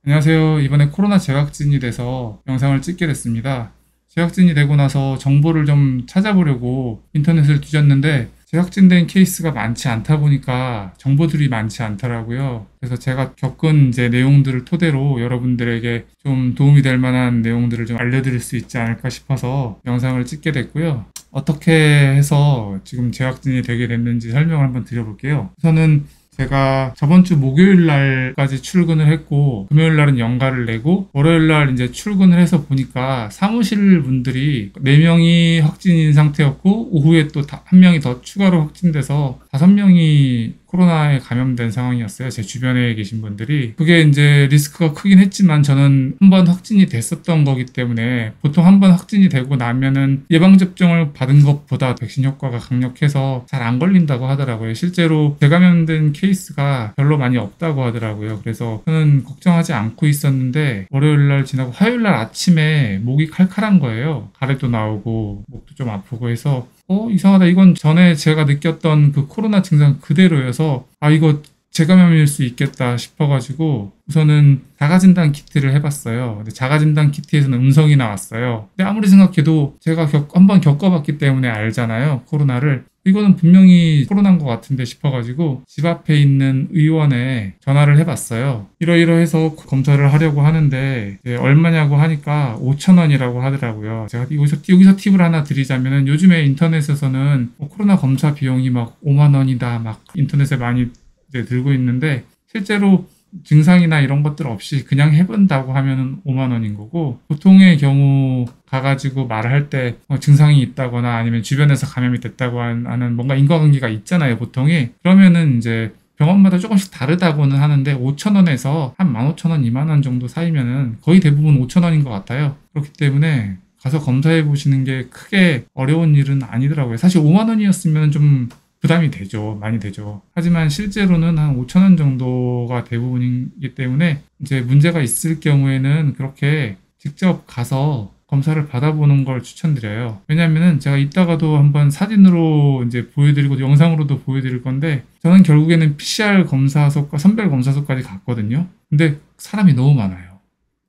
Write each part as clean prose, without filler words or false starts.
안녕하세요. 이번에 코로나 재확진이 돼서 영상을 찍게 됐습니다. 재확진이 되고 나서 정보를 좀 찾아보려고 인터넷을 뒤졌는데 재확진된 케이스가 많지 않다 보니까 정보들이 많지 않더라고요. 그래서 제가 겪은 이제 내용들을 토대로 여러분들에게 좀 도움이 될 만한 내용들을 좀 알려드릴 수 있지 않을까 싶어서 영상을 찍게 됐고요. 어떻게 해서 지금 재확진이 되게 됐는지 설명을 한번 드려볼게요. 우선은 제가 저번 주 목요일 날까지 출근을 했고, 금요일 날은 연가를 내고, 월요일 날 이제 출근을 해서 보니까 사무실 분들이 4명이 확진인 상태였고, 오후에 또 한 명이 더 추가로 확진돼서 5명이 코로나에 감염된 상황이었어요. 제 주변에 계신 분들이. 그게 이제 리스크가 크긴 했지만 저는 한 번 확진이 됐었던 거기 때문에 보통 한 번 확진이 되고 나면은 예방접종을 받은 것보다 백신 효과가 강력해서 잘 안 걸린다고 하더라고요. 실제로 재감염된 케이스가 별로 많이 없다고 하더라고요. 그래서 저는 걱정하지 않고 있었는데 월요일 날 지나고 화요일 날 아침에 목이 칼칼한 거예요. 가래도 나오고 목도 좀 아프고 해서 이상하다. 이건 전에 제가 느꼈던 그 코로나 증상 그대로여서 이거 재감염일 수 있겠다 싶어가지고 우선은 자가진단 키트를 해봤어요. 근데 자가진단 키트에서는 음성이 나왔어요. 근데 아무리 생각해도 제가 한번 겪어봤기 때문에 알잖아요. 코로나를. 이거는 분명히 코로나인 것 같은데 싶어가지고 집 앞에 있는 의원에 전화를 해봤어요. 이러이러해서 검사를 하려고 하는데 얼마냐고 하니까 5,000원이라고 하더라고요. 제가 여기서 팁을 하나 드리자면은 요즘에 인터넷에서는 코로나 검사 비용이 막 5만 원이다 막 인터넷에 많이 들고 있는데 실제로 증상이나 이런 것들 없이 그냥 해본다고 하면은 5만 원인 거고 보통의 경우 가가지고 말을 할 때 증상이 있다거나 아니면 주변에서 감염이 됐다고 하는 뭔가 인과관계가 있잖아요 보통이. 그러면은 이제 병원마다 조금씩 다르다고는 하는데 5,000원에서 한 15,000원, 2만 원 정도 사이면은 거의 대부분 5,000원인 것 같아요. 그렇기 때문에 가서 검사해 보시는 게 크게 어려운 일은 아니더라고요. 사실 5만 원이었으면 좀 부담이 되죠. 많이 되죠. 하지만 실제로는 한 5,000원 정도가 대부분이기 때문에 이제 문제가 있을 경우에는 그렇게 직접 가서 검사를 받아보는 걸 추천드려요. 왜냐면은 제가 이따가도 한번 사진으로 이제 보여드리고 영상으로도 보여드릴 건데 저는 결국에는 PCR 검사소과 선별 검사소까지 갔거든요. 근데 사람이 너무 많아요.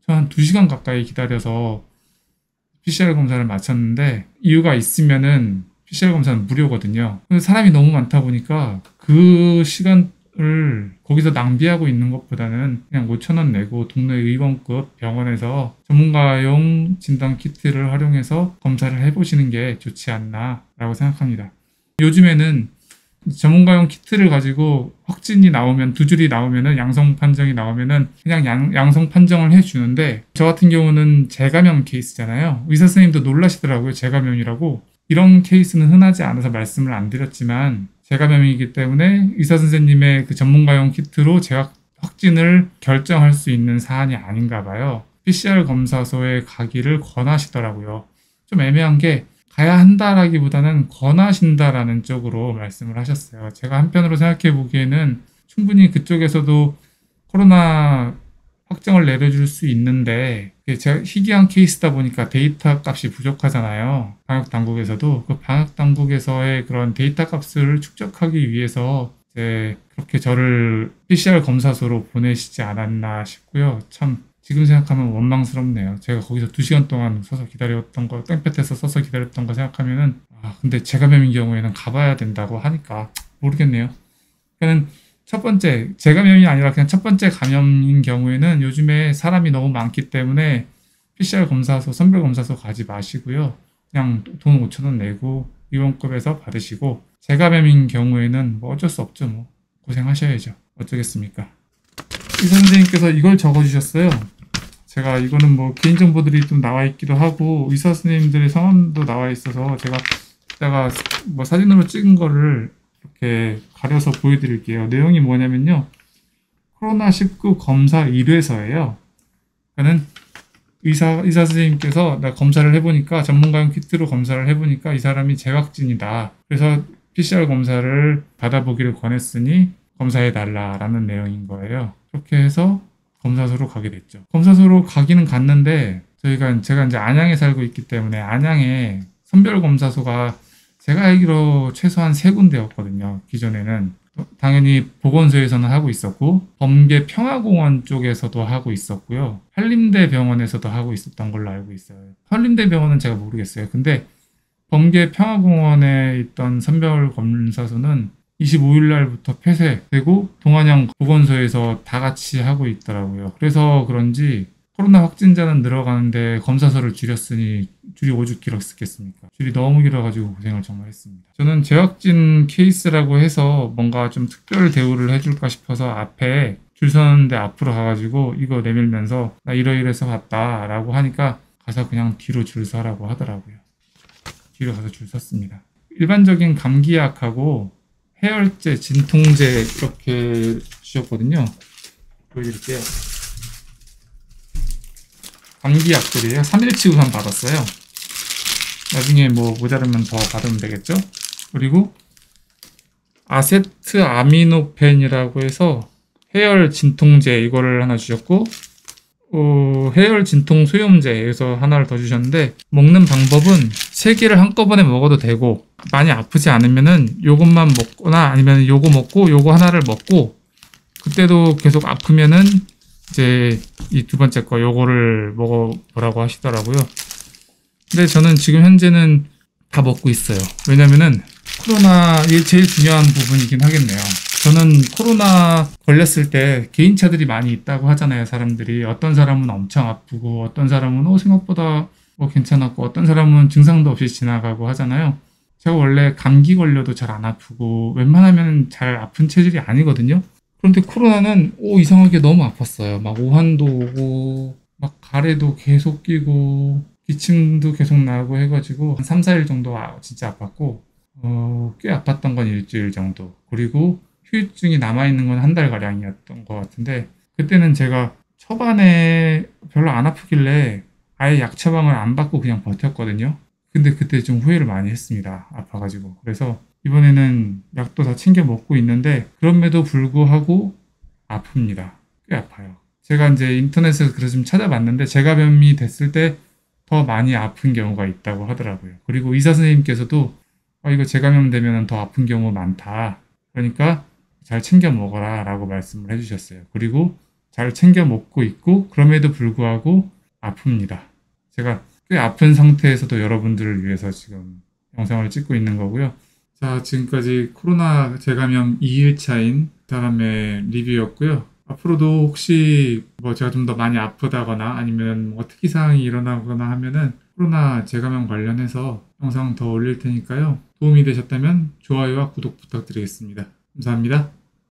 저 한 2시간 가까이 기다려서 PCR 검사를 마쳤는데 이유가 있으면은 PCR 검사는 무료거든요. 근데 사람이 너무 많다 보니까 그 시간을 거기서 낭비하고 있는 것보다는 그냥 5,000원 내고 동네 의원급 병원에서 전문가용 진단 키트를 활용해서 검사를 해보시는 게 좋지 않나라고 생각합니다. 요즘에는 전문가용 키트를 가지고 확진이 나오면 2줄이 나오면은 양성 판정이 나오면은 그냥 양성 판정을 해주는데 저 같은 경우는 재감염 케이스잖아요. 의사 선생님도 놀라시더라고요. 재감염이라고. 이런 케이스는 흔하지 않아서 말씀을 안 드렸지만 재감염이기 때문에 의사 선생님의 그 전문가용 키트로 확진을 결정할 수 있는 사안이 아닌가 봐요. PCR 검사소에 가기를 권하시더라고요. 좀 애매한 게 가야 한다라기보다는 권하신다라는 쪽으로 말씀을 하셨어요. 제가 한편으로 생각해 보기에는 충분히 그쪽에서도 코로나 확정을 내려줄 수 있는데 제가 희귀한 케이스다 보니까 데이터 값이 부족하잖아요. 방역 당국에서도 그 방역 당국에서의 그런 데이터 값을 축적하기 위해서 이제 그렇게 저를 PCR 검사소로 보내시지 않았나 싶고요. 참 지금 생각하면 원망스럽네요. 제가 거기서 2시간 동안 서서 기다렸던 거, 땡볕에서 서서 기다렸던 거 생각하면은 근데 재감염인 경우에는 가봐야 된다고 하니까 모르겠네요. 그러니까는 첫 번째, 재감염이 아니라 그냥 첫 번째 감염인 경우에는 요즘에 사람이 너무 많기 때문에 PCR 검사소, 선별 검사소 가지 마시고요. 그냥 돈 5,000원 내고 의원급에서 받으시고 재감염인 경우에는 뭐 어쩔 수 없죠. 뭐 고생하셔야죠. 어쩌겠습니까? 의사 선생님께서 이걸 적어주셨어요. 제가 이거는 뭐 개인정보들이 좀 나와 있기도 하고 의사 선생님들의 성함도 나와 있어서 제가 이따가 뭐 사진으로 찍은 거를 이렇게 가려서 보여드릴게요. 내용이 뭐냐면요. 코로나19 검사 의뢰서예요. 그러니까는 의사 선생님께서 나 검사를 해보니까 전문가용 키트로 검사를 해보니까 이 사람이 재확진이다. 그래서 PCR 검사를 받아보기를 권했으니 검사해달라라는 내용인 거예요. 그렇게 해서 검사소로 가게 됐죠. 검사소로 가기는 갔는데 제가 이제 안양에 살고 있기 때문에 안양에 선별검사소가 제가 알기로 최소한 3군데였거든요. 기존에는. 당연히 보건소에서는 하고 있었고 범계 평화공원 쪽에서도 하고 있었고요. 한림대 병원에서도 하고 있었던 걸로 알고 있어요. 한림대 병원은 제가 모르겠어요. 근데 범계 평화공원에 있던 선별검사소는 25일 날부터 폐쇄되고 동안양 보건소에서 다 같이 하고 있더라고요. 그래서 그런지 코로나 확진자는 늘어가는데 검사소를 줄였으니 줄이 오죽 길었겠습니까? 줄이 너무 길어가지고 고생을 정말 했습니다. 저는 재확진 케이스라고 해서 뭔가 좀 특별 대우를 해줄까 싶어서 앞에 줄 서는데 앞으로 가가지고 이거 내밀면서 나 이러이러해서 왔다 라고 하니까 가서 그냥 뒤로 줄 서라고 하더라고요. 뒤로 가서 줄 섰습니다. 일반적인 감기약하고 해열제, 진통제 이렇게 주셨거든요. 보여드릴게요. 감기약들이에요. 3일치 우선 받았어요. 나중에 뭐 모자르면 더 받으면 되겠죠? 그리고 아세트아미노펜이라고 해서 해열 진통제 이거를 하나 주셨고 해열 진통 소염제에서 하나를 더 주셨는데 먹는 방법은 3개를 한꺼번에 먹어도 되고 많이 아프지 않으면은 요것만 먹거나 아니면 요거 먹고 요거 하나를 먹고 그때도 계속 아프면은 이제 이 두 번째 거 요거를 먹어보라고 하시더라고요. 근데 저는 지금 현재는 다 먹고 있어요. 왜냐면은 코로나 이게 제일 중요한 부분이긴 하겠네요. 저는 코로나 걸렸을 때 개인차들이 많이 있다고 하잖아요. 사람들이 어떤 사람은 엄청 아프고 어떤 사람은 생각보다 괜찮았고 어떤 사람은 증상도 없이 지나가고 하잖아요. 제가 원래 감기 걸려도 잘 안 아프고 웬만하면 잘 아픈 체질이 아니거든요. 그런데 코로나는 이상하게 너무 아팠어요. 막 오한도 오고 막 가래도 계속 끼고 기침도 계속 나고 해가지고 한 3, 4일 정도 진짜 아팠고 꽤 아팠던 건 일주일 정도. 그리고 후유증이 남아있는 건 한 달 가량이었던 것 같은데 그때는 제가 초반에 별로 안 아프길래 아예 약 처방을 안 받고 그냥 버텼거든요. 근데 그때 좀 후회를 많이 했습니다. 아파가지고. 그래서 이번에는 약도 다 챙겨 먹고 있는데 그럼에도 불구하고 아픕니다. 꽤 아파요. 제가 이제 인터넷에서 그래서 좀 찾아봤는데 재감염이 됐을 때 더 많이 아픈 경우가 있다고 하더라고요. 그리고 의사 선생님께서도 이거 재감염 되면 더 아픈 경우 많다. 그러니까 잘 챙겨 먹어라 라고 말씀을 해주셨어요. 그리고 잘 챙겨 먹고 있고 그럼에도 불구하고 아픕니다. 제가 꽤 아픈 상태에서도 여러분들을 위해서 지금 영상을 찍고 있는 거고요. 자, 지금까지 코로나 재감염 2일차인 사람의 리뷰였고요. 앞으로도 혹시 제가 좀 더 많이 아프다거나 아니면 특이사항이 일어나거나 하면은 코로나 재감염 관련해서 영상 더 올릴 테니까요. 도움이 되셨다면 좋아요와 구독 부탁드리겠습니다. 감사합니다.